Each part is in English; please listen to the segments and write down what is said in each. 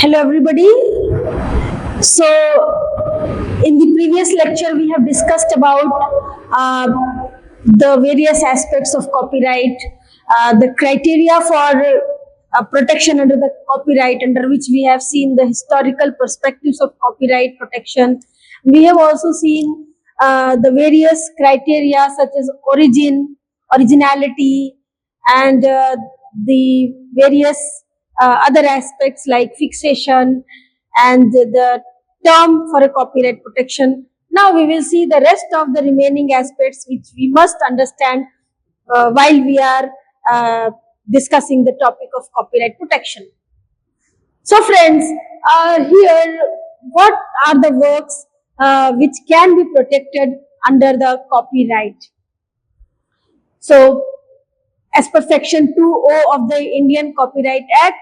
Hello everybody. So in the previous lecture we have discussed about the various aspects of copyright, the criteria for protection under the copyright, under which we have seen the historical perspectives of copyright protection. We have also seen the various criteria such as origin, originality, and the various other aspects like fixation and the term for a copyright protection. Now we will see the rest of the remaining aspects which we must understand while we are discussing the topic of copyright protection. So friends, here what are the works which can be protected under the copyright? So as per section 2(o) of the Indian Copyright Act,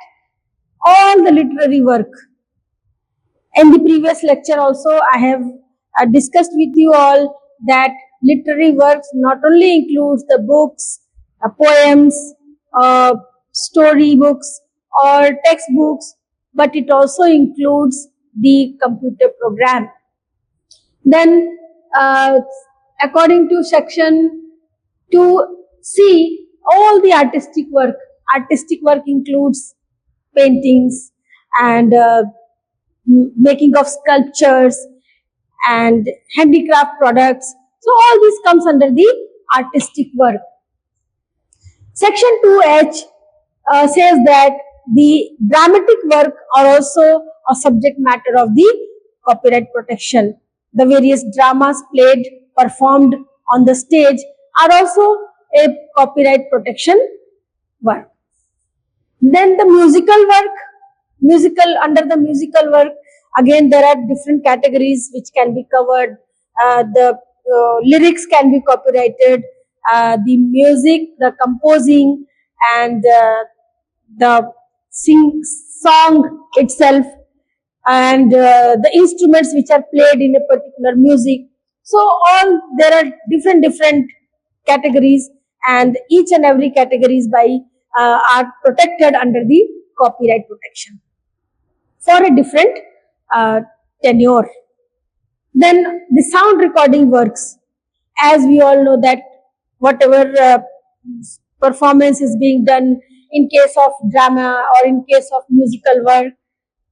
all the literary work. In the previous lecture also I have discussed with you all that literary works not only includes the books, poems, story books or textbooks, but it also includes the computer program. Then according to section 2(c), all the artistic work includes paintings and making of sculptures and handicraft products. So all this comes under the artistic work. Section 2(h) says that the dramatic work are also a subject matter of the copyright protection. The various dramas played, performed on the stage are also a copyright protection work. Then the musical work, under the musical work, again there are different categories which can be covered. The lyrics can be copyrighted, the music, the composing, and the song itself, and the instruments which are played in a particular music. So all there are different categories, and each and every categories are protected under the copyright protection for a different tenure. Then the sound recording works, as we all know that whatever performance is being done in case of drama or in case of musical work,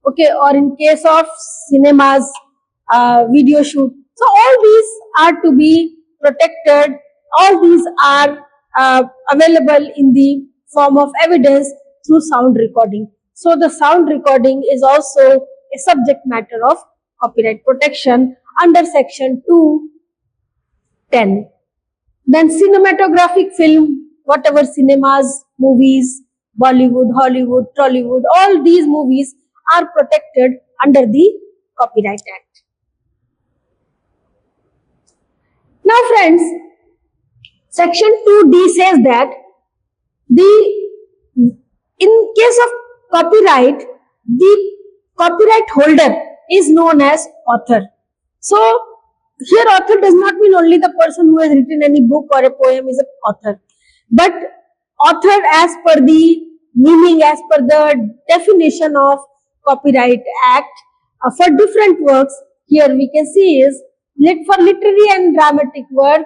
okay, or in case of cinemas, video shoot. So all these are to be protected. All these are available in the form of evidence through sound recording. So the sound recording is also a subject matter of copyright protection under section 2(10). Then cinematographic film, whatever cinemas, movies, Bollywood, Hollywood, Tollywood, all these movies are protected under the Copyright Act. Now friends, section 2(d) says that in case of copyright, the copyright holder is known as author. So here author does not mean only the person who has written any book or a poem is an author, but author as per the meaning, as per the definition of Copyright Act, for different works, here we can see is for literary and dramatic work,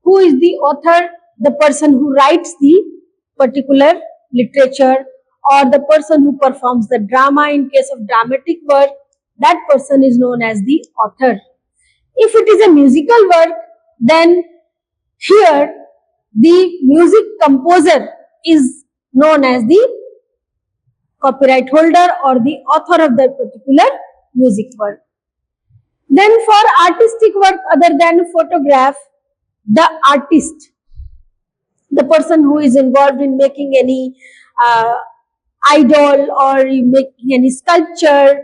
who is the author? The person who writes the particular literature, or the person who performs the drama. In case of dramatic work, that person is known as the author. If it is a musical work, then here the music composer is known as the copyright holder or the author of that particular music work. Then for artistic work other than photograph, the artist, the person who is involved in making any idol or making any sculpture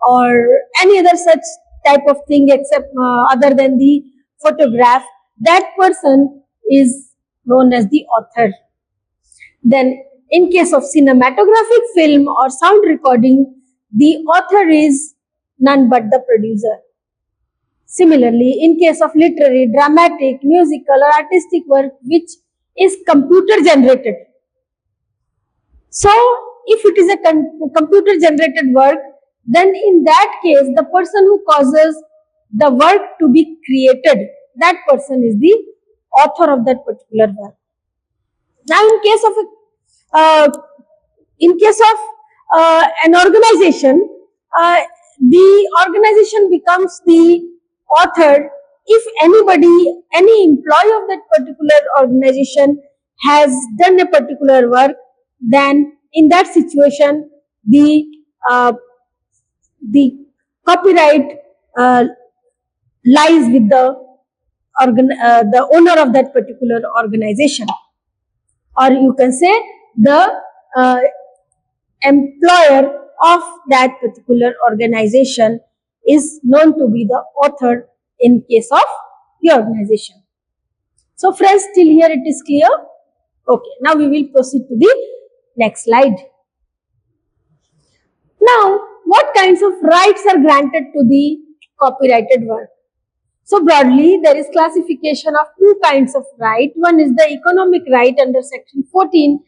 or any other such type of thing except other than the photograph, that person is known as the author. Then in case of cinematographic film or sound recording, the author is none but the producer. Similarly, in case of literary, dramatic, musical or artistic work which is computer generated, so if it is a computer generated work, then in that case, the person who causes the work to be created, that person is the author of that particular work. Now, uh, in case of an organization, the organization becomes the author if any employee of that particular organization has done a particular work. Then in that situation, uh, the copyright lies with the owner of that particular organization, or you can say the uh, employer of that particular organization is known to be the author in case of the organization. So friends, till here it is clear? Okay, now we will proceed to the next slide. Now, what kinds of rights are granted to the copyrighted work? So broadly, there is classification of two kinds of right. One is the economic right under section 14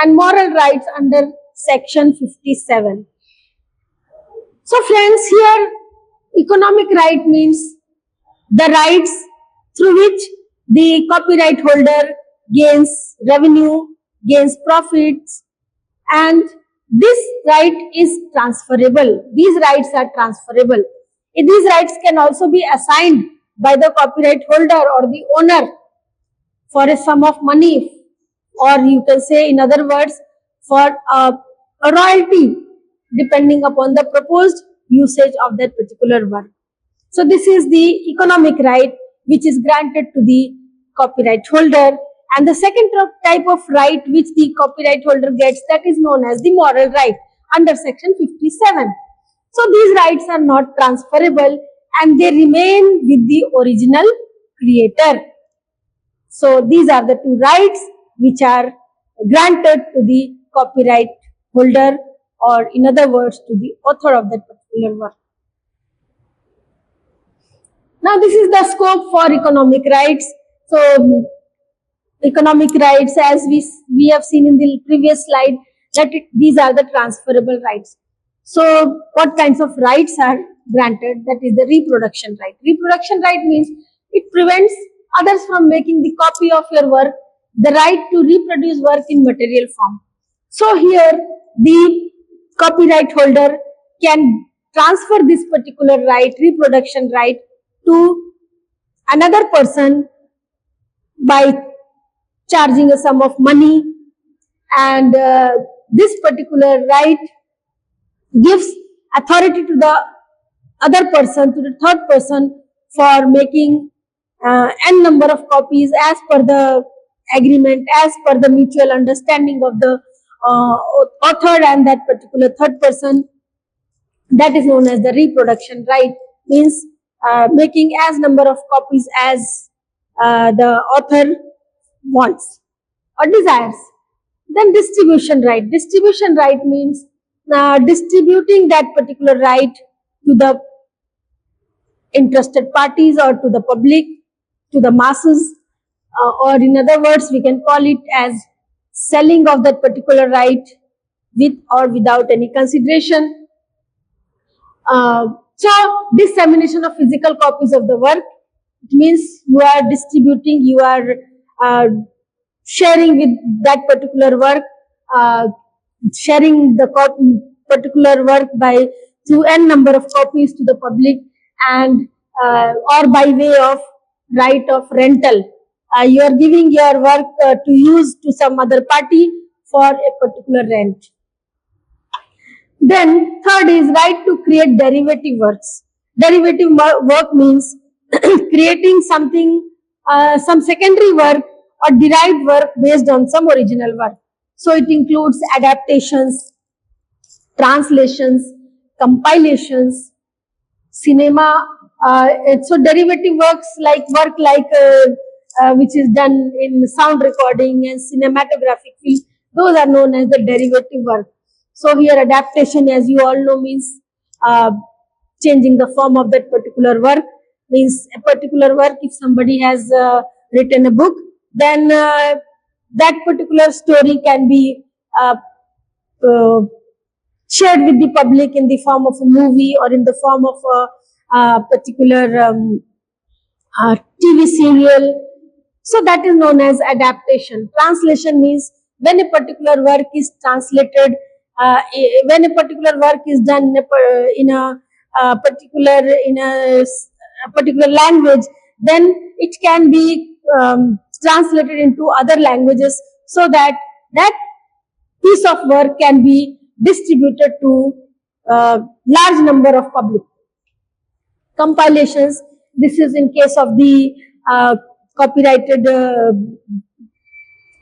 and moral rights under section 57. So friends, here economic right means the rights through which the copyright holder gains revenue, gains profits, and this right is transferable. These rights are transferable. These rights can also be assigned by the copyright holder or the owner for a sum of money, or you can say in other words for a royalty depending upon the proposed usage of that particular work. So this is the economic right which is granted to the copyright holder, and the second type of right which the copyright holder gets, that is known as the moral right under section 57. So these rights are not transferable and they remain with the original creator. So these are the two rights which are granted to the copyright holder, or in other words to the author of that particular work. Now this is the scope for economic rights. So economic rights, as we have seen in the previous slide, that these are the transferable rights. So what kinds of rights are granted? That is the reproduction right. Reproduction right means it prevents others from making the copy of your work, the right to reproduce work in material form. So here the copyright holder can transfer this particular right, reproduction right, to another person by charging a sum of money, and this particular right gives authority to the other person, to the third person, for making n number of copies as per the agreement, as per the mutual understanding of the author and that particular third person. That is known as the reproduction right, means making as number of copies as the author wants or desires. Then distribution right. Distribution right means distributing that particular right to the interested parties or to the public, to the masses, or in other words we can call it as selling of that particular right with or without any consideration. So dissemination of physical copies of the work, it means you are distributing, you are sharing with that particular work, sharing the particular work by through n number of copies to the public, and or by way of right of rental. You are giving your work to use to some other party for a particular rent. Then third is right to create derivative works. Derivative work means creating something, some secondary work or derived work based on some original work. So it includes adaptations, translations, compilations, cinema. So derivative works like which is done in sound recording and cinematographic film, those are known as the derivative work. So here adaptation, as you all know, means changing the form of that particular work. Means a particular work, if somebody has written a book, then that particular story can be shared with the public in the form of a movie or in the form of a particular TV serial. So that is known as adaptation. Translation means when a particular work is translated, when a particular work is done in a particular language, then it can be translated into other languages so that that piece of work can be distributed to large number of public. Compilations, this is in case of the copyrighted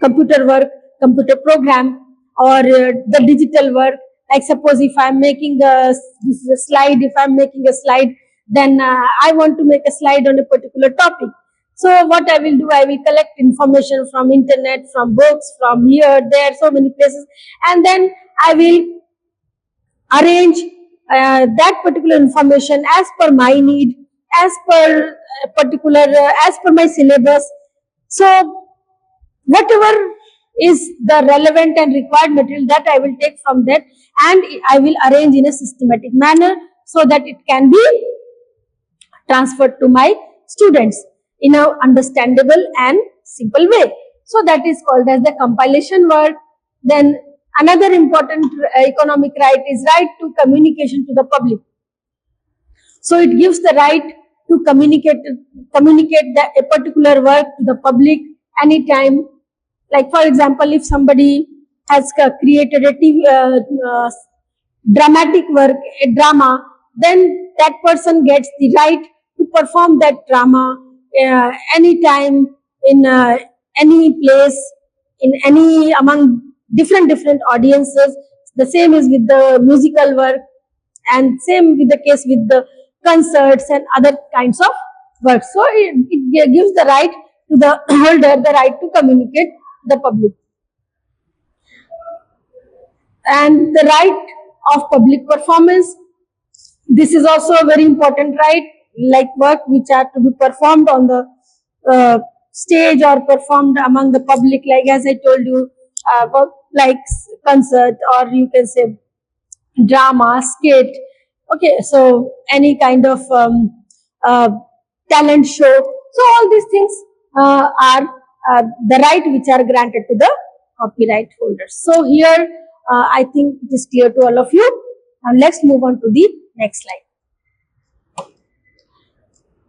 computer work, computer program, or the digital work. Like suppose if I'm making this is a slide, if I'm making a slide, then I want to make a slide on a particular topic. So what I will do, I will collect information from internet, from books, from here, there, so many places, and then I will arrange that particular information as per my need, as per as per my syllabus. So whatever is the relevant and required material, that I will take from that, and I will arrange in a systematic manner so that it can be transferred to my students in a understandable and simple way. So that is called as the compilation work. Then another important economic right is right to communication to the public. So it gives the right to communicate a particular work to the public anytime. Like for example, if somebody has created a dramatic work, a drama, then that person gets the right to perform that drama anytime, in any place, in any among different audiences. The same is with the musical work, and same with the case with the concerts and other kinds of work. So it gives the right to the holder, the right to communicate to the public. And the right of public performance, this is also a very important right, like work which are to be performed on the stage or performed among the public, like as I told you, work like concert, or you can say drama, skit. Okay, so any kind of talent show. So all these things are the right which are granted to the copyright holders. So here I think it is clear to all of you. Now let's move on to the next slide.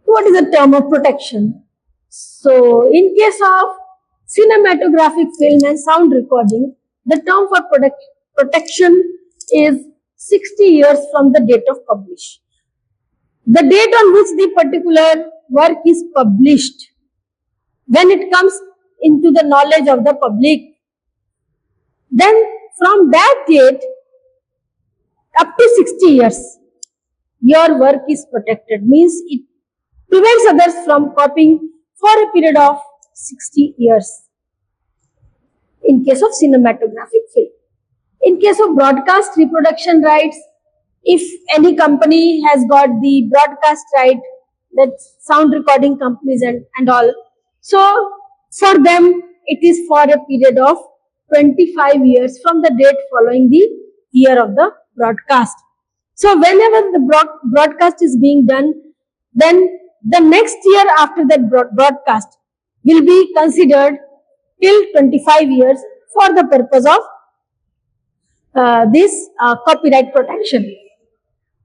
What is the term of protection? So in case of cinematographic film and sound recording, the term for protection is 60 years from the date of publish. The date on which the particular work is published, when it comes into the knowledge of the public, then from that date up to 60 years, your work is protected. Means it prevents others from copying for a period of 60 years in case of cinematographic film. In case of broadcast reproduction rights, if any company has got the broadcast right, that sound recording companies and all, so for them it is for a period of 25 years from the date following the year of the broadcast. So whenever the broadcast is being done, then the next year after that broadcast will be considered till 25 years for the purpose of this copyright protection.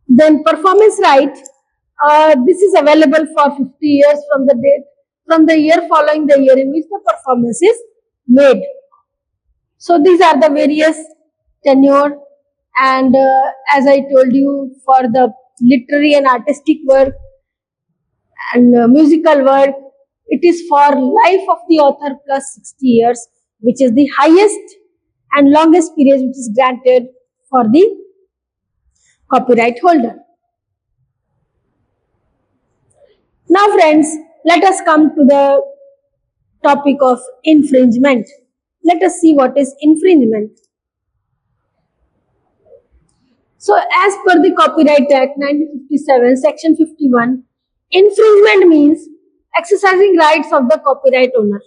Then performance right, this is available for 50 years from the date, from the year following the year in which the performance is made. So these are the various tenure, and as I told you, for the literary and artistic work and musical work, it is for life of the author plus 60 years, which is the highest and longest period which is granted for the copyright holder. Now friends, let us come to the topic of infringement. Let us see what is infringement. So as per the Copyright Act 1957, Section 51, infringement means exercising rights of the copyright owner.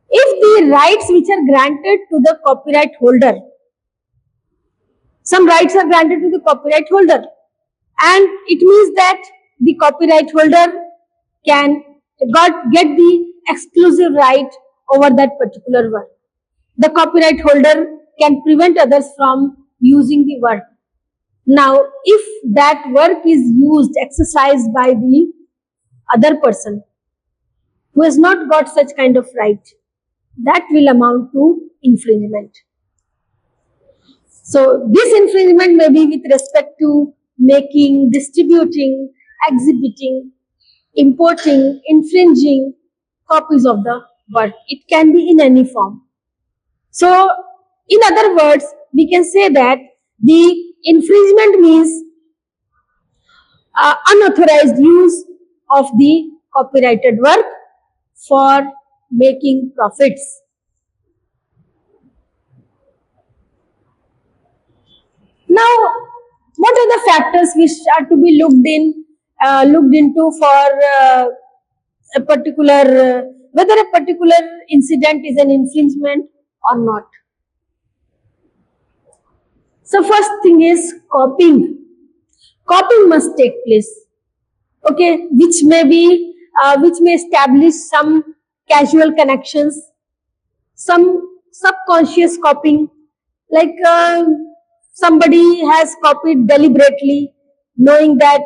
If the rights which are granted to the copyright holder Some rights are granted to the copyright holder, and it means that the copyright holder can get the exclusive right over that particular work. The copyright holder can prevent others from using the work. Now, if that work is used, exercised by the other person who has not got such kind of right, that will amount to infringement. So, this infringement may be with respect to making, distributing, exhibiting, importing, infringing copies of the work. It can be in any form. So, in other words, we can say that the infringement means unauthorized use of the copyrighted work for making profits. Now, what are the factors which are to be looked into for a particular whether a particular incident is an infringement or not? So first thing is copying. Copying must take place, okay, which may establish some casual connections, some subconscious copying, like somebody has copied deliberately, knowing that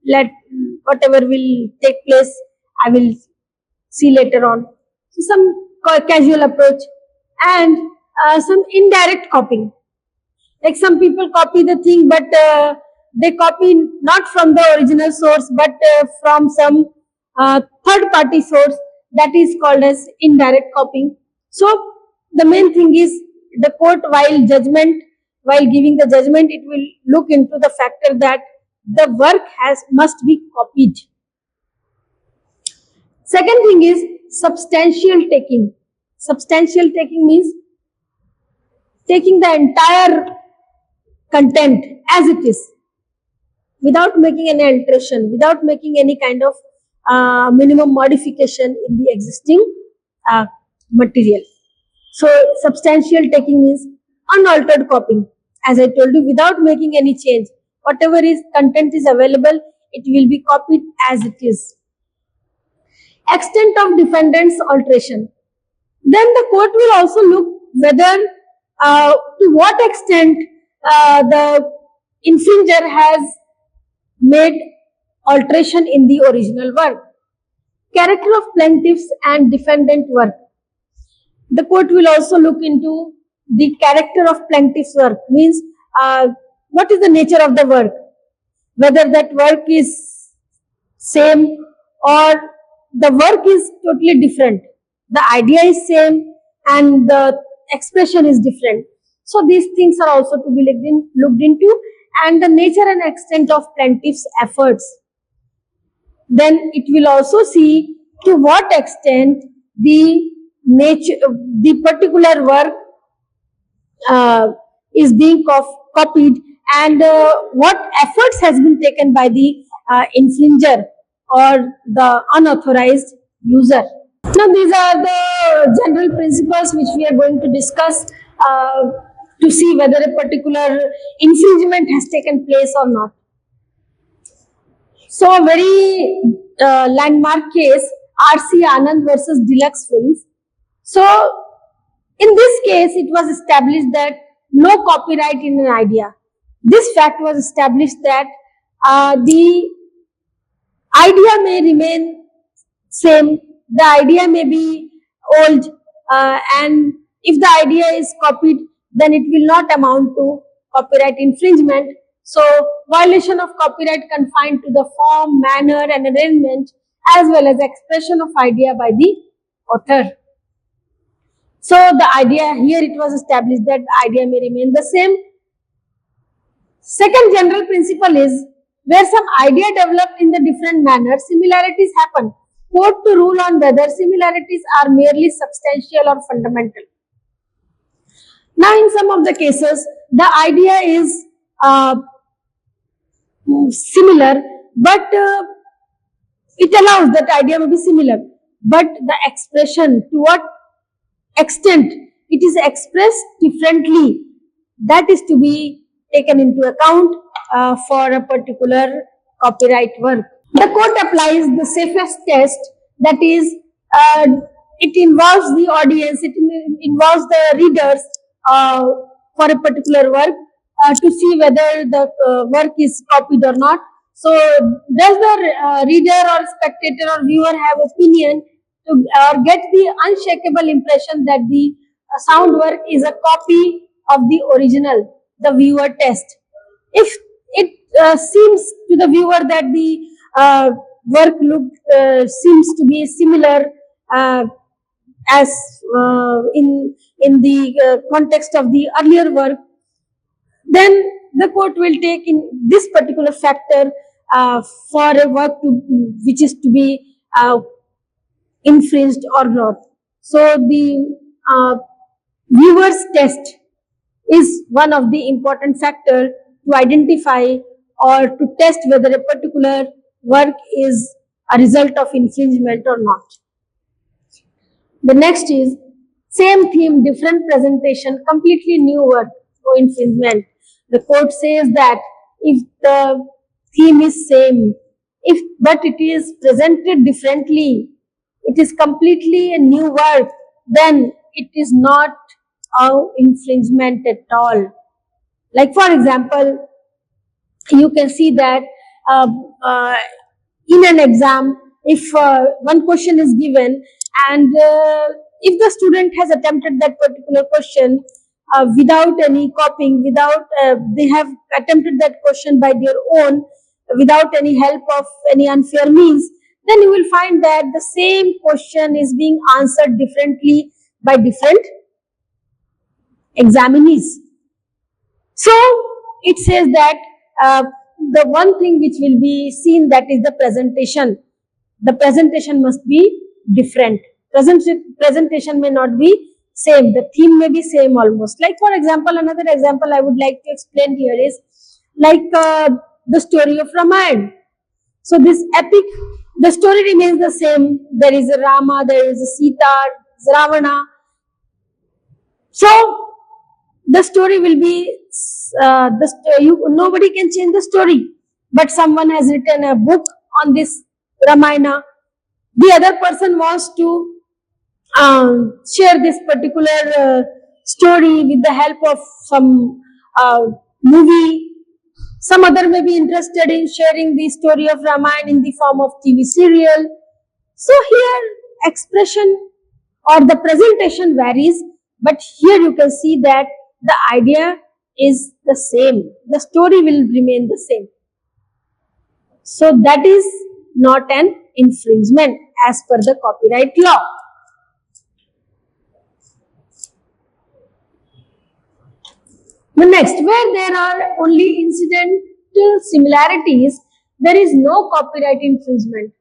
let whatever will take place, I will see later on. So some casual approach, and some indirect copying. Like some people copy the thing, but they copy not from the original source, but from some third party source. That is called as indirect copying. So the main thing is the court, while giving the judgment, it will look into the factor that the work must be copied. Second thing is substantial taking. Substantial taking means taking the entire content as it is, without making any alteration, without making any kind of minimum modification in the existing material. So substantial taking means unaltered copying. As I told you, without making any change, whatever is content is available, it will be copied as it is. Extent of defendant's alteration. Then the court will also look whether to what extent the infringer has made alteration in the original work. Character of plaintiff's and defendant work. The court will also look into the character of plaintiff's work, means what is the nature of the work, whether that work is same or the work is totally different. The idea is same and the expression is different. So these things are also to be looked into, and the nature and extent of plaintiff's efforts. Then it will also see to what extent the particular work is being copied, and what efforts has been taken by the infringer or the unauthorized user. Now these are the general principles which we are going to discuss to see whether a particular infringement has taken place or not. So a very landmark case, R.C. Anand versus Deluxe Films. So in this case, it was established that no copyright in an idea. This fact was established that the idea may remain same, the idea may be old, and if the idea is copied, then it will not amount to copyright infringement. So violation of copyright confined to the form, manner and arrangement as well as expression of idea by the author. So the idea here, it was established that the idea may remain the same. Second general principle is where some idea developed in the different manner, similarities happen. Court to rule on whether similarities are merely substantial or fundamental. Now in some of the cases, the idea is similar, but it allows that idea may be similar, but the expression, to what extent it is expressed differently, that is to be taken into account for a particular copyright work. The court applies the safest test, that is, it involves the audience, it involves the readers uh, for a particular work to see whether the work is copied or not. So, does the reader or spectator or viewer have opinion to or get the unshakable impression that the sound work is a copy of the original? The viewer test. If it seems to the viewer that the work seems to be similar uh, as in the context of the earlier work, then the court will take in this particular factor for a work which is to be infringed or not. So the viewer's test is one of the important factor to identify or to test whether a particular work is a result of infringement or not. The next is same theme, different presentation, completely new work, no infringement. The court says that if the theme is same, but it is presented differently, it is completely a new work, then it is not an infringement at all. Like for example, you can see that uh, uh, in an exam, if one question is given and if the student has attempted that particular question without any copying, without they have attempted that question by their own, without any help of any unfair means, then you will find that the same question is being answered differently by different examinees. So it says that the one thing which will be seen, that is the presentation. The presentation must be different. Presentation may not be same. The theme may be same almost. Like for example, another example I would like to explain here is like the story of Ramayana. So this epic, the story remains the same. There is a Rama, there is a Sita, Ravana. So the story will be nobody can change the story, but someone has written a book on this Ramayana. The other person wants to share this particular story with the help of some movie. Some other may be interested in sharing the story of Ramayana in the form of TV serial. So here expression or the presentation varies, but here you can see that the idea is the same. The story will remain the same. So that is not an infringement as per the copyright law. The next, where there are only incidental similarities, there is no copyright infringement.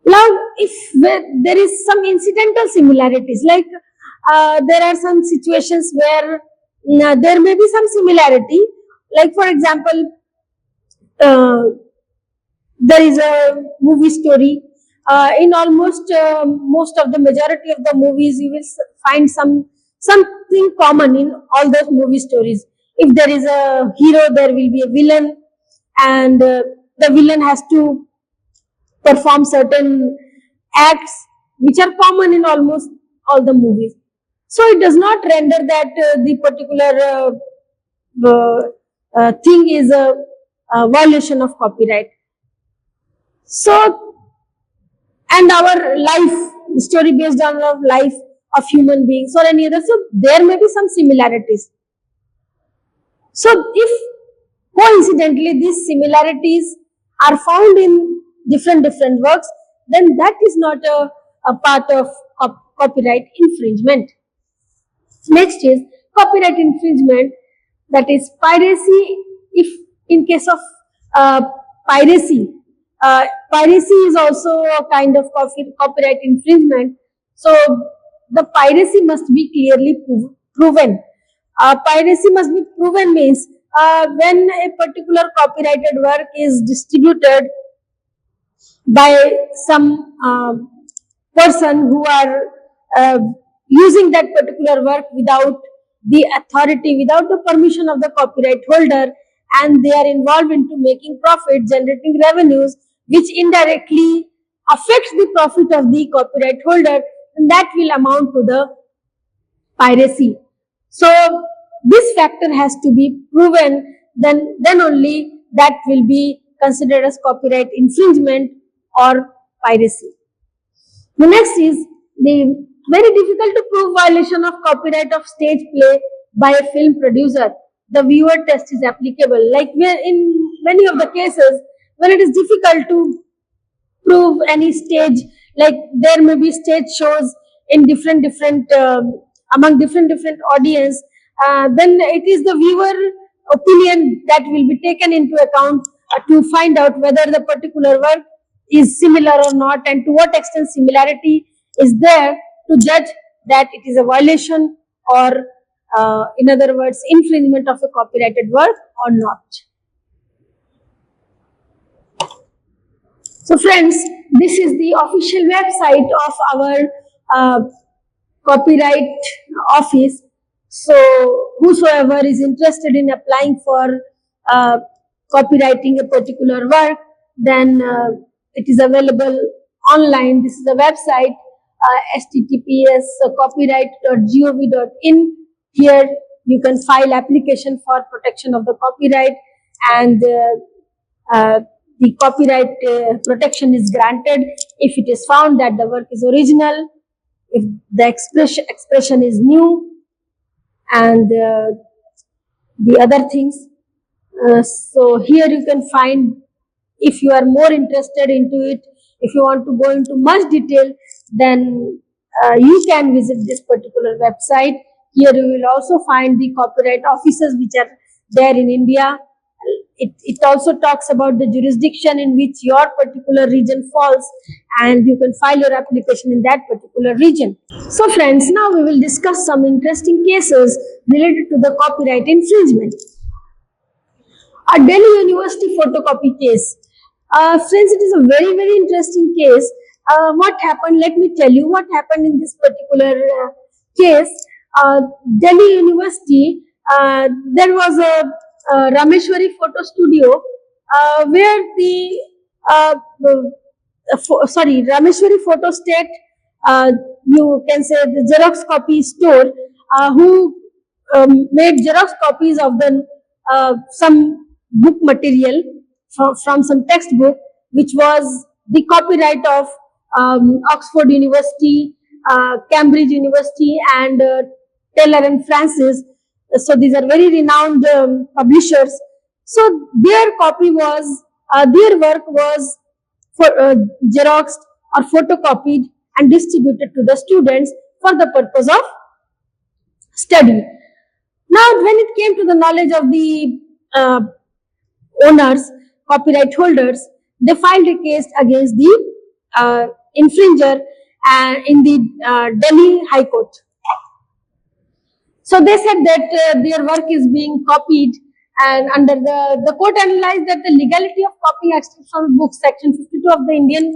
Now, if there is some incidental similarities, like there are some situations where there may be some similarity, like for example, there is a movie story. In almost most of the majority of the movies, you will find something common in all those movie stories. If there is a hero, there will be a villain, and the villain has to perform certain acts which are common in almost all the movies. So it does not render that the particular thing is a violation of copyright. So, and our life, story based on our life of human beings or any other, so there may be some similarities. So if coincidentally these similarities are found in different works, then that is not a part of copyright infringement. Next is copyright infringement, that is piracy. If in case of piracy, piracy is also a kind of copyright infringement. So the piracy must be clearly proven. Piracy must be proven means when a particular copyrighted work is distributed by some person who are using that particular work without the authority without the permission of the copyright holder, and they are involved into making profit, generating revenues, which indirectly affects the profit of the copyright holder, and that will amount to the piracy. So this factor has to be proven, then only that will be considered as copyright infringement or piracy. The next is the very difficult to prove violation of copyright of stage play by a film producer. The viewer test is applicable. Like where in many of the cases when it is difficult to prove any stage, like there may be stage shows in different among different audience, then it is the viewer opinion that will be taken into account to find out whether the particular work is similar or not, and to what extent similarity is there to judge that it is a violation or in other words infringement of a copyrighted work or not. So friends, this is the official website of our copyright office. So whosoever is interested in applying for copywriting a particular work, then it is available online. This is the website, https://copyright.gov.in. Here you can file application for protection of the copyright, and the copyright protection is granted if it is found that the work is original, if the expression is new, and the other things. So here you can find, if you are more interested into it, if you want to go into much detail, then you can visit this particular website. Here you will also find the copyright offices which are there in India. It also talks about the jurisdiction in which your particular region falls, and you can file your application in that particular region. So friends, now we will discuss some interesting cases related to the copyright infringement. A Delhi University photocopy case. Friends, it is a very interesting case. What happened? Let me tell you what happened in this particular case. Delhi University, there was a Rameshwari photo studio where the Rameshwari Photo State, you can say the Xerox copy store, who made Xerox copies of the some book material from some textbook, which was the copyright of Oxford University, Cambridge University, and Taylor and Francis. So these are very renowned publishers. So their copy was, their work was for xeroxed or photocopied and distributed to the students for the purpose of study. Now, when it came to the knowledge of the owners, copyright holders, they filed a case against the infringer in the Delhi High Court. So they said that their work is being copied, and under the court analyzed that the legality of copying extracts from books, section 52 of the Indian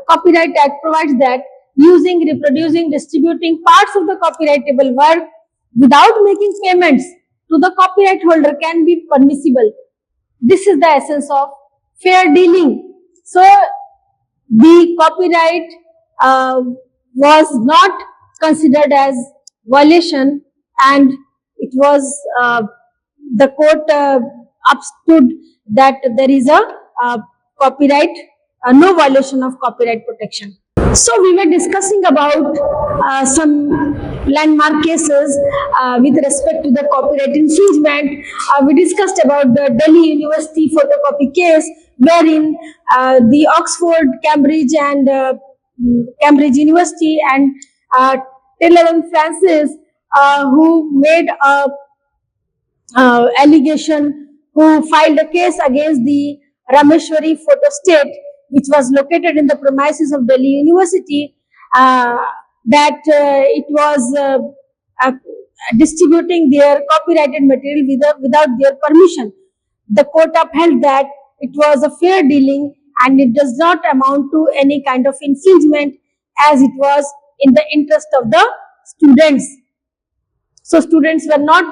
Copyright Act provides that using, reproducing, distributing parts of the copyrightable work without making payments to the copyright holder can be permissible. This is the essence of fair dealing. So the copyright was not considered as violation, and it was the court upstood that there is a copyright, no violation of copyright protection. So we were discussing about some landmark cases with respect to the copyright infringement. We discussed about the Delhi University photocopy case, wherein the Oxford, Cambridge, and Cambridge University and Taylor and Francis, who made a allegation, who filed a case against the Rameshwari Photo State, which was located in the premises of Delhi University, that it was distributing their copyrighted material without their permission. The court upheld that it was a fair dealing and it does not amount to any kind of infringement, as it was in the interest of the students. So students were not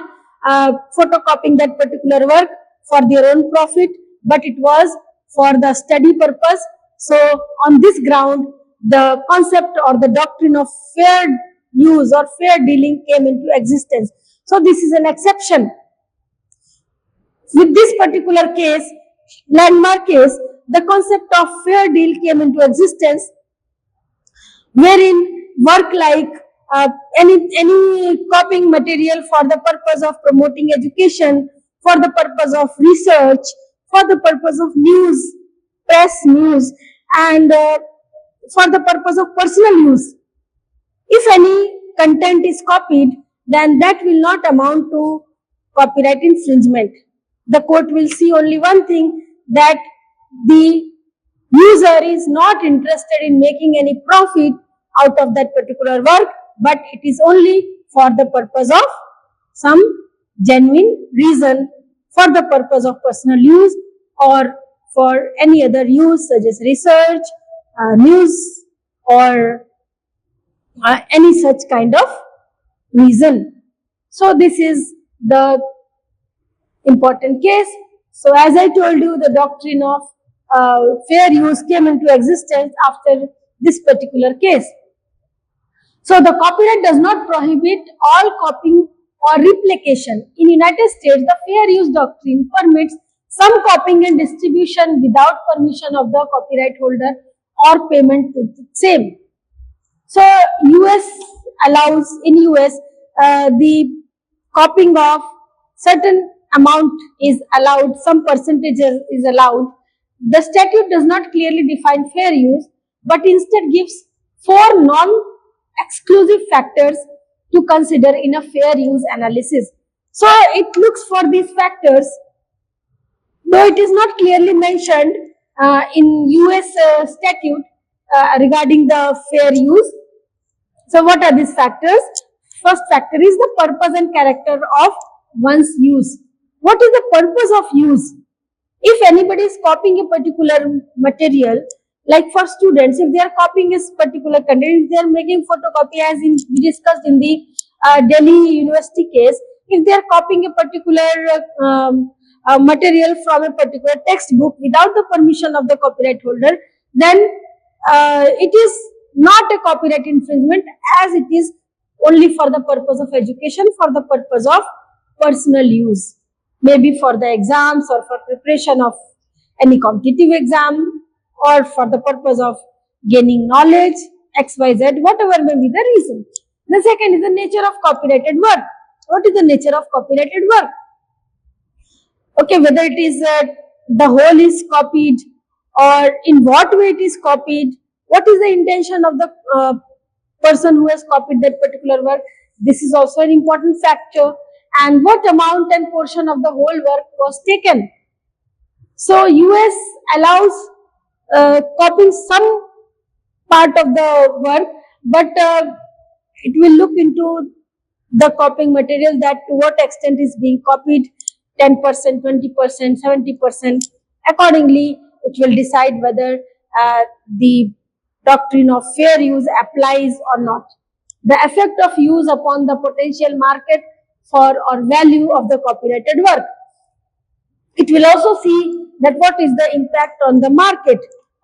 photocopying that particular work for their own profit, but it was for the study purpose. So on this ground, the concept or the doctrine of fair use or fair dealing came into existence. So this is an exception. With this particular case, landmark case, the concept of fair deal came into existence, wherein work like any copying material for the purpose of promoting education, for the purpose of research, for the purpose of news, press news, and for the purpose of personal use. If any content is copied, then that will not amount to copyright infringement. The court will see only one thing, that the user is not interested in making any profit out of that particular work, but it is only for the purpose of some genuine reason, for the purpose of personal use or for any other use such as research, news, or any such kind of reason. So this is the important case. So as I told you, the doctrine of fair use came into existence after this particular case. So the copyright does not prohibit all copying or replication. In United States, the fair use doctrine permits some copying and distribution without permission of the copyright holder or payment to the same. So US allows, in US, the copying of certain amount is allowed, some percentage is allowed. The statute does not clearly define fair use, but instead gives 4 non-exclusive factors to consider in a fair use analysis. So it looks for these factors, though it is not clearly mentioned in US statute regarding the fair use. So what are these factors? First factor is the purpose and character of one's use. What is the purpose of use? If anybody is copying a particular material, like for students, if they are copying a particular content, if they are making photocopy, as we discussed in the Delhi University case, if they are copying a particular material from a particular textbook without the permission of the copyright holder, then it is not a copyright infringement, as it is only for the purpose of education, for the purpose of personal use, maybe for the exams or for preparation of any competitive exam or for the purpose of gaining knowledge, XYZ, whatever may be the reason. The second is the nature of copyrighted work. What is the nature of copyrighted work? Okay, whether it is the whole is copied or in what way it is copied, what is the intention of the person who has copied that particular work, this is also an important factor, and what amount and portion of the whole work was taken. So US allows copying some part of the work, but it will look into the copying material, that to what extent is being copied, 10%, 20%, 70%. Accordingly, it will decide whether the doctrine of fair use applies or not. The effect of use upon the potential market for or value of the copyrighted work. It will also see that what is the impact on the market,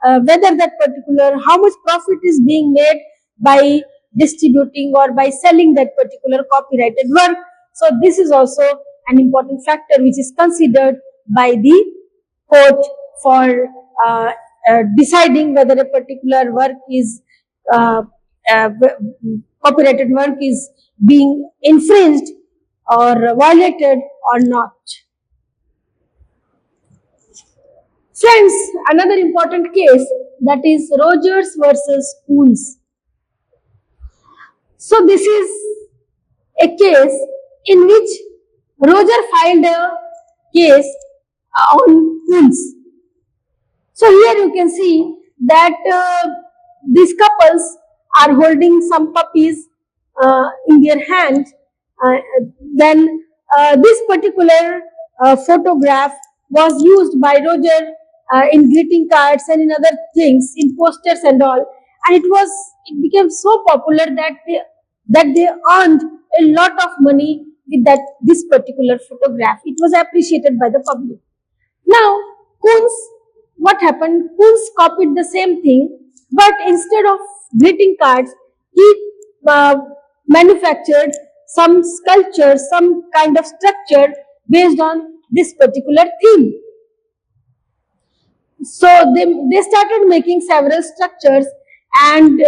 whether that particular, how much profit is being made by distributing or by selling that particular copyrighted work. So this is also an important factor which is considered by the court for deciding whether a particular work is copyrighted work is being infringed or violated or not. Friends, another important case, that is Rogers versus Coons. So this is a case in which Roger filed a case on Coons. So here you can see that these couples are holding some puppies in their hand. Then this particular photograph was used by Roger in greeting cards and in other things, in posters and all, and it became so popular that they earned a lot of money with this particular photograph. It was appreciated by the public. Now, Kunz, what happened? Kunz copied the same thing, but instead of greeting cards, he manufactured some sculpture, some kind of structure based on this particular theme. So they started making several structures and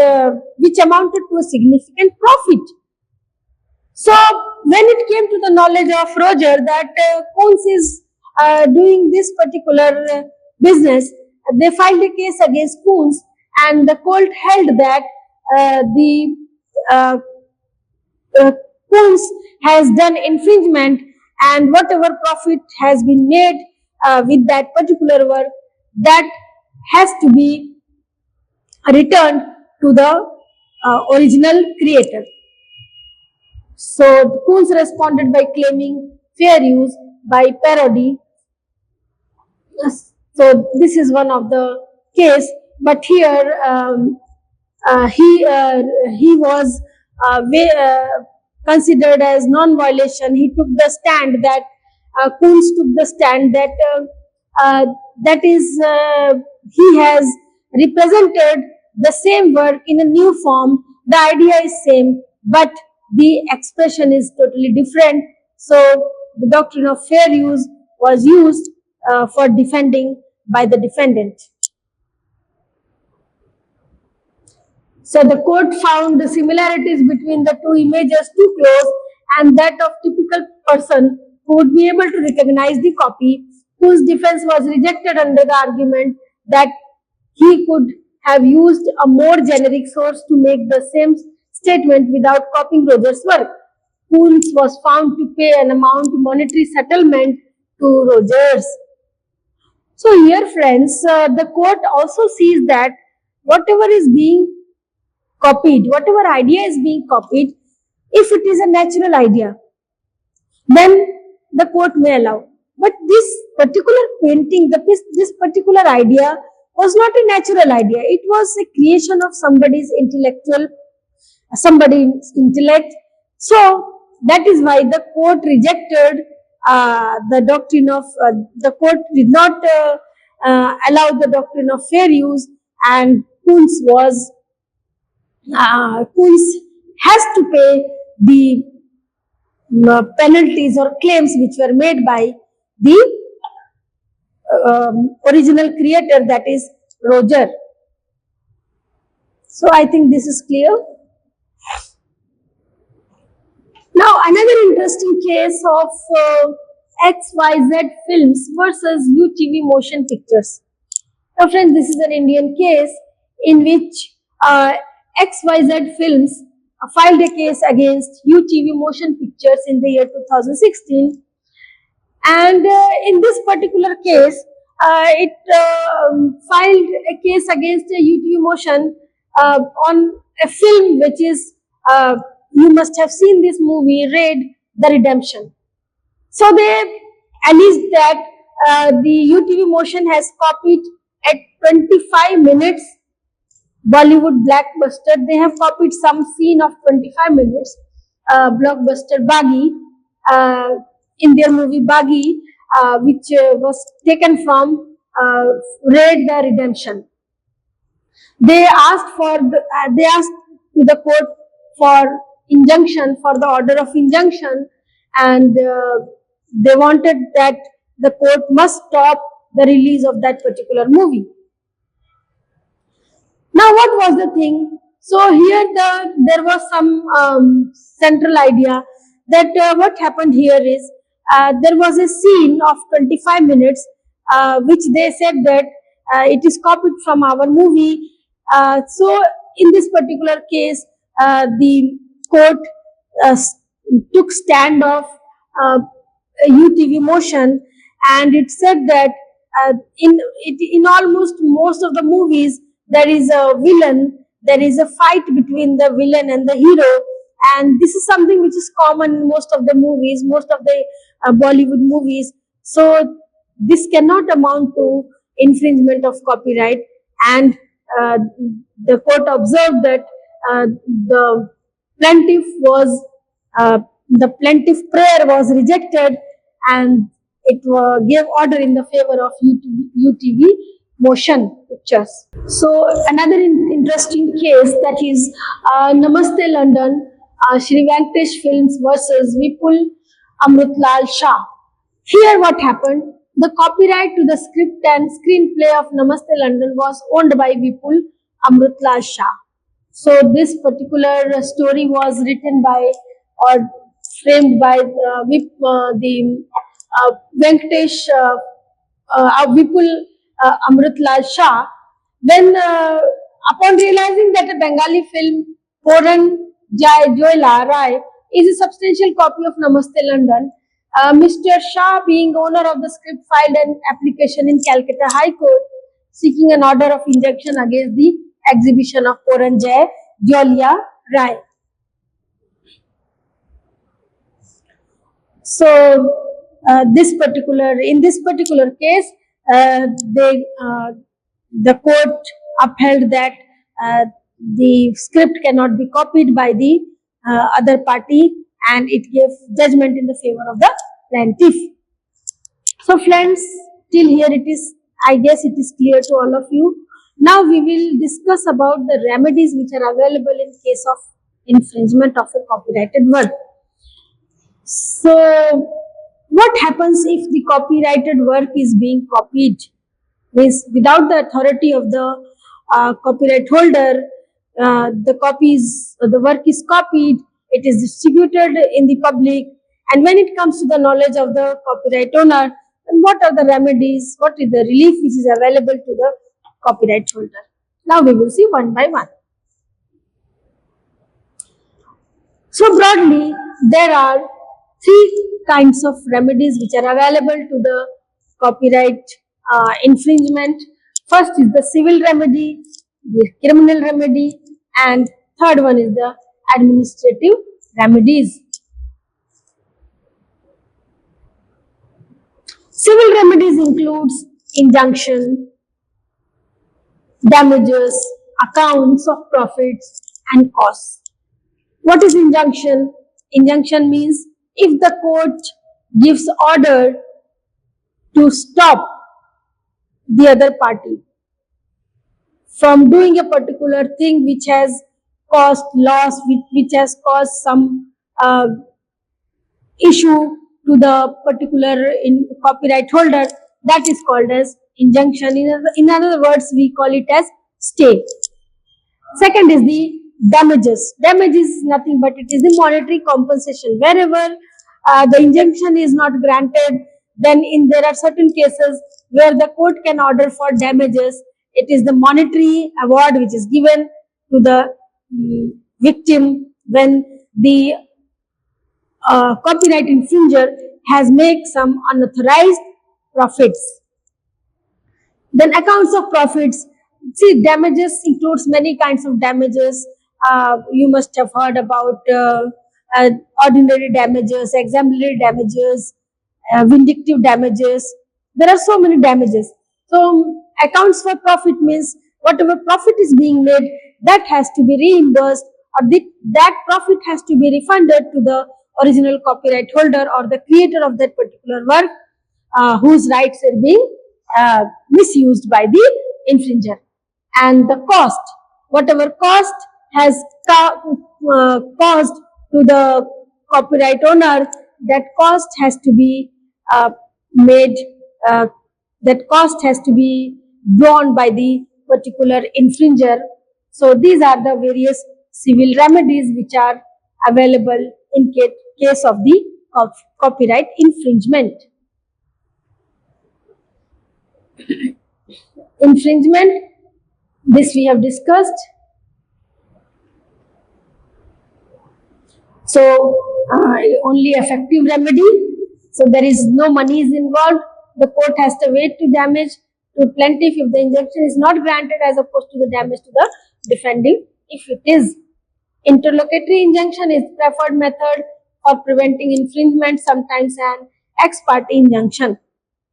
which amounted to a significant profit. So when it came to the knowledge of Roger that Kunz is doing this particular business, they filed a case against Kunz, and the court held that the Kunz has done infringement, and whatever profit has been made with that particular work, that has to be returned to the original creator. So Kunz responded by claiming fair use by parody. So this is one of the case, but here he was considered as non-violation. He took the stand that Kunz took the stand that that is he has represented the same work in a new form. The idea is same, but the expression is totally different. So the doctrine of fair use was used for defending by the defendant. So the court found the similarities between the two images too close, and that of typical person who would be able to recognize the copy, whose defense was rejected under the argument that he could have used a more generic source to make the same statement without copying Roger's work. Kunz was found to pay an amount monetary settlement to Rogers. So here, friends, the court also sees that whatever is being copied, whatever idea is being copied, if it is a natural idea, then the court may allow. But this particular painting, this particular idea was not a natural idea. It was a creation of somebody's intellect. So that is why the court rejected the doctrine of, the court did not allow the doctrine of fair use, and Kunz has to pay the penalties or claims which were made by the original creator, that is Roger. So I think this is clear. Now another interesting case of XYZ Films versus UTV Motion Pictures. Now friends, this is an Indian case in which XYZ Films filed a case against UTV Motion Pictures in the year 2016, and in this particular case it filed a case against UTV Motion on a film which is, you must have seen this movie, Raid the Redemption. So they alleged that the UTV Motion has copied at 25 minutes Bollywood blockbuster. They have copied some scene of 25 minutes blockbuster Baghi in their movie Baghi, which was taken from Raid the Redemption. They asked to the court for injunction, for the order of injunction, and they wanted that the court must stop the release of that particular movie. Now what was the thing? So here there was some central idea that what happened here is there was a scene of 25 minutes which they said that it is copied from our movie. So in this particular case the court took stand of UTV Motion, and it said that in almost most of the movies there is a villain, there is a fight between the villain and the hero, and this is something which is common in most of the movies, most of the Bollywood movies. So this cannot amount to infringement of copyright, and the court observed that the plaintiff was the plaintiff prayer was rejected, and it gave order in the favor of UTV Motion Pictures. So another interesting case, that is Namaste London, Shri Venkatesh Films versus Vipul Amrutlal Shah. Here what happened? The copyright to the script and screenplay of Namaste London was owned by Vipul Amrutlal Shah. So this particular story was written by or framed by the Venkatesh Vipul Amrutlal Shah. When upon realizing that a Bengali film, Poran Jai Joyla Rai, is a substantial copy of Namaste London, Mr. Shah, being owner of the script, filed an application in Calcutta High Court seeking an order of injunction against the exhibition of Poran Jai Jolia Rai. So, in this particular case, the court upheld that the script cannot be copied by the other party, and it gave judgment in the favor of the plaintiff. So friends, till here I guess it is clear to all of you. Now we will discuss about the remedies which are available in case of infringement of a copyrighted work. So what happens if the copyrighted work is being copied? Means without the authority of the copyright holder, the work is copied, it is distributed in the public, and when it comes to the knowledge of the copyright owner, then what are the remedies, what is the relief which is available to the copyright holder? Now we will see one by one. So broadly, there are three kinds of remedies which are available to the copyright infringement. First is the civil remedy, the criminal remedy, and third one is the administrative remedies. Civil remedies includes injunction, damages, accounts of profits and costs. What is injunction? Injunction means if the court gives order to stop the other party from doing a particular thing which has caused loss, which has caused some issue to the particular copyright holder, that is called as injunction. In other words, we call it as stay. Second is the damages. Damage is nothing but it is the monetary compensation. Wherever the injunction is not granted, then there are certain cases where the court can order for damages. It is the monetary award which is given to the victim when the copyright infringer has made some unauthorized profits. Then accounts of profits. See, damages includes many kinds of damages. You must have heard about ordinary damages, exemplary damages, vindictive damages. There are so many damages. So accounts for profit means whatever profit is being made, that has to be reimbursed, or that profit has to be refunded to the original copyright holder or the creator of that particular work whose rights are being misused by the infringer. And the cost, whatever cost has caused to the copyright owner, that cost has to be that cost has to be borne by the particular infringer. So these are the various civil remedies which are available in case of the copyright infringement. Infringement, this we have discussed. So only effective remedy. So there is no money is involved. The court has to wait to damage to plaintiff if the injunction is not granted, as opposed to the damage to the defending if it is. Interlocutory injunction is preferred method for preventing infringement, sometimes an ex parte injunction.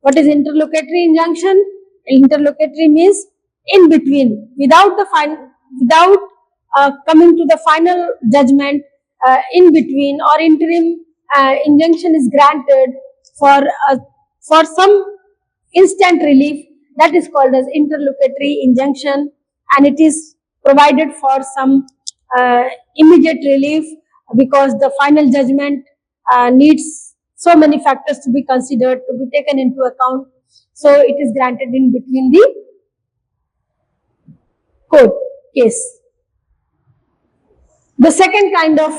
What is interlocutory injunction? Interlocutory means in between, without coming to the final judgment, in between or interim injunction is granted for some instant relief, that is called as interlocutory injunction, and it is provided for some immediate relief because the final judgment needs so many factors to be considered, to be taken into account. So it is granted in between the court case. The second kind of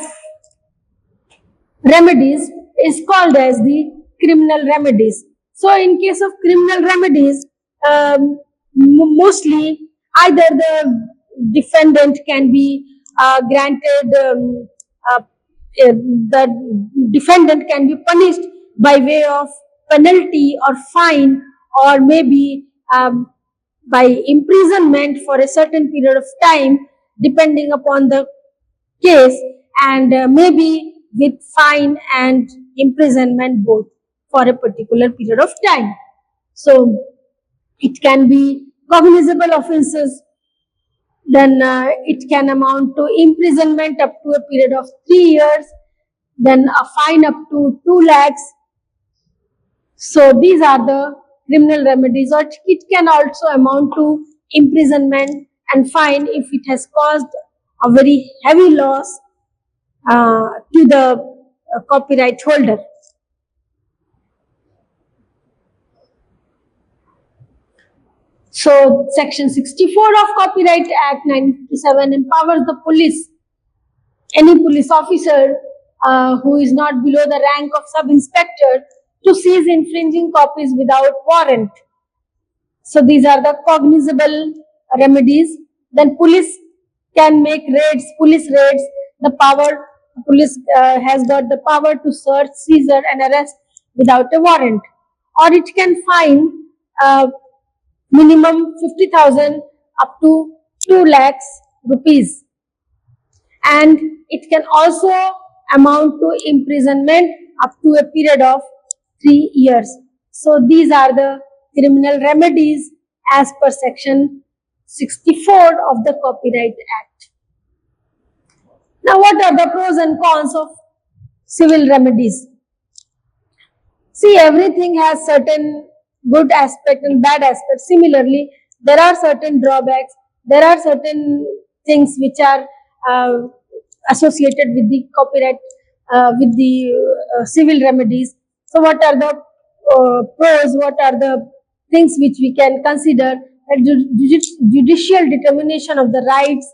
remedies is called as the criminal remedies. So in case of criminal remedies, mostly either the defendant can be granted, the defendant can be punished by way of penalty or fine, or maybe by imprisonment for a certain period of time, depending upon the case, and maybe with fine and imprisonment both for a particular period of time. So it can be cognizable offences, then it can amount to imprisonment up to a period of 3 years, then a fine up to 2 lakhs. So these are the criminal remedies, or it can also amount to imprisonment and fine if it has caused a very heavy loss to the copyright holder. So Section 64 of Copyright Act 1957 empowers the police, any police officer who is not below the rank of sub-inspector, to seize infringing copies without warrant. So these are the cognizable remedies. Then police can make raids, police raids. Police has got the power to search, seizure and arrest without a warrant. Or it can fine minimum 50,000 up to 2 lakhs rupees. And it can also amount to imprisonment up to a period of 3 years. So these are the criminal remedies as per Section 64 of the Copyright Act. Now, what are the pros and cons of civil remedies? See, everything has certain good aspect and bad aspect. Similarly, there are certain drawbacks. There are certain things which are associated with the copyright, with the civil remedies. So what are the pros? What are the things which we can consider? Judicial determination of the rights,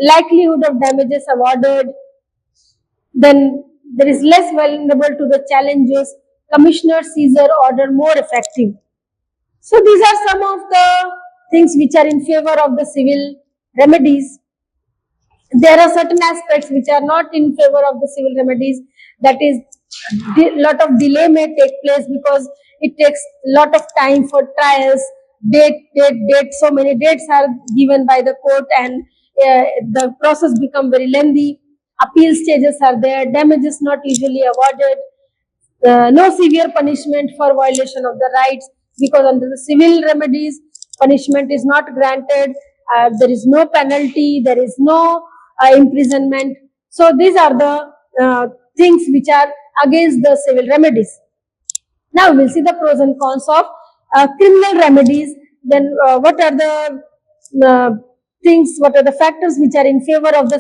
likelihood of damages awarded, then there is less vulnerable to the challenges, commissioner seizure order more effective. So these are some of the things which are in favor of the civil remedies. There are certain aspects which are not in favor of the civil remedies. That is, lot of delay may take place because it takes lot of time for trials. Date. So many dates are given by the court, and the process become very lengthy. Appeal stages are there. Damages not usually awarded. No severe punishment for violation of the rights, because under the civil remedies, punishment is not granted. There is no penalty. There is no imprisonment. So these are the things which are against the civil remedies. Now we will see the pros and cons of criminal remedies. Then what are the things, what are the factors which are in favor of the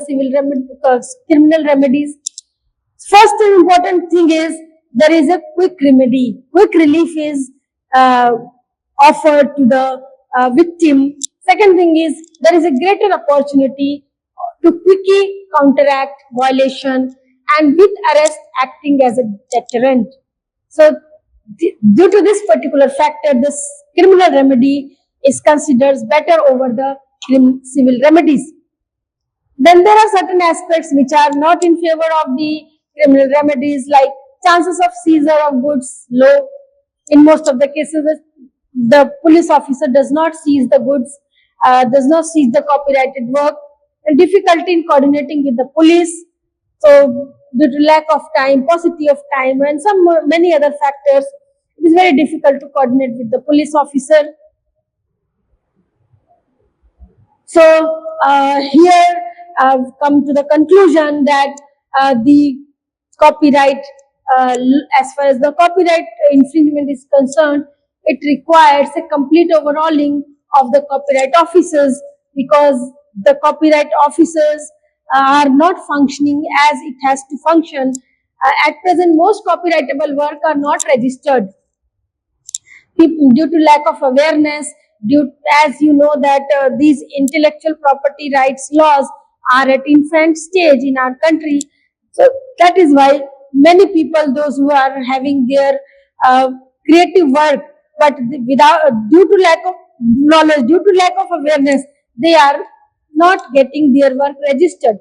criminal remedies? First important thing is there is a quick remedy. Quick relief is offered to the victim. Second thing is there is a greater opportunity to quickly counteract violation, and with arrest acting as a deterrent. So due to this particular factor, this criminal remedy is considered better over the civil remedies. Then there are certain aspects which are not in favor of the criminal remedies, like chances of seizure of goods low. In most of the cases, the police officer does not seize the goods, does not seize the copyrighted work, and difficulty in coordinating with the police. So due to lack of time, paucity of time, and many other factors, it is very difficult to coordinate with the police officer. So here I've come to the conclusion that the copyright as far as the copyright infringement is concerned, it requires a complete overhauling of the copyright offices, because the copyright offices are not functioning as it has to function. At present, most copyrightable work are not registered due to lack of awareness. As you know that these intellectual property rights laws are at infant stage in our country, so that is why many people, those who are having their uh, creative work, but without due to lack of knowledge, due to lack of awareness, they are not getting their work registered.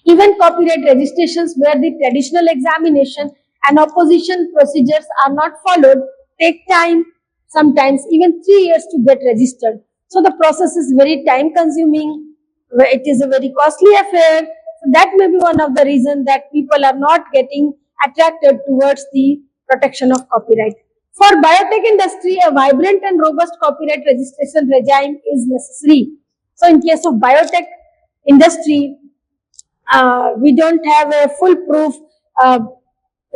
Even copyright registrations where the traditional examination and opposition procedures are not followed take time, sometimes even 3 years to get registered. So the process is very time consuming, it is a very costly affair. So that may be one of the reasons that people are not getting attracted towards the protection of copyright. For biotech industry, a vibrant and robust copyright registration regime is necessary. So in case of biotech industry, we don't have a foolproof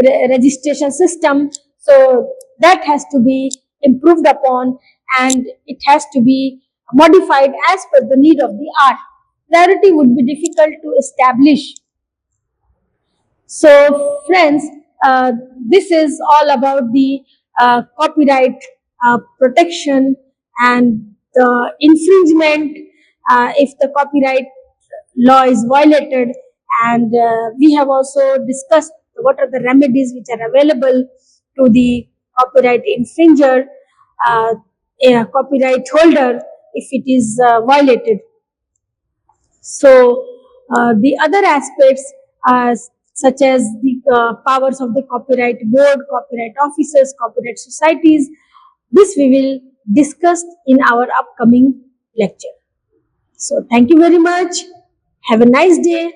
registration system, so that has to be improved upon, and it has to be modified as per the need of the art. Clarity would be difficult to establish. So friends, this is all about the copyright protection and the infringement if the copyright law is violated, and we have also discussed what are the remedies which are available to the copyright infringer, a copyright holder, if it is violated. So the other aspects are such as the powers of the copyright board, copyright officers, copyright societies. This we will discuss in our upcoming lecture. So thank you very much. Have a nice day.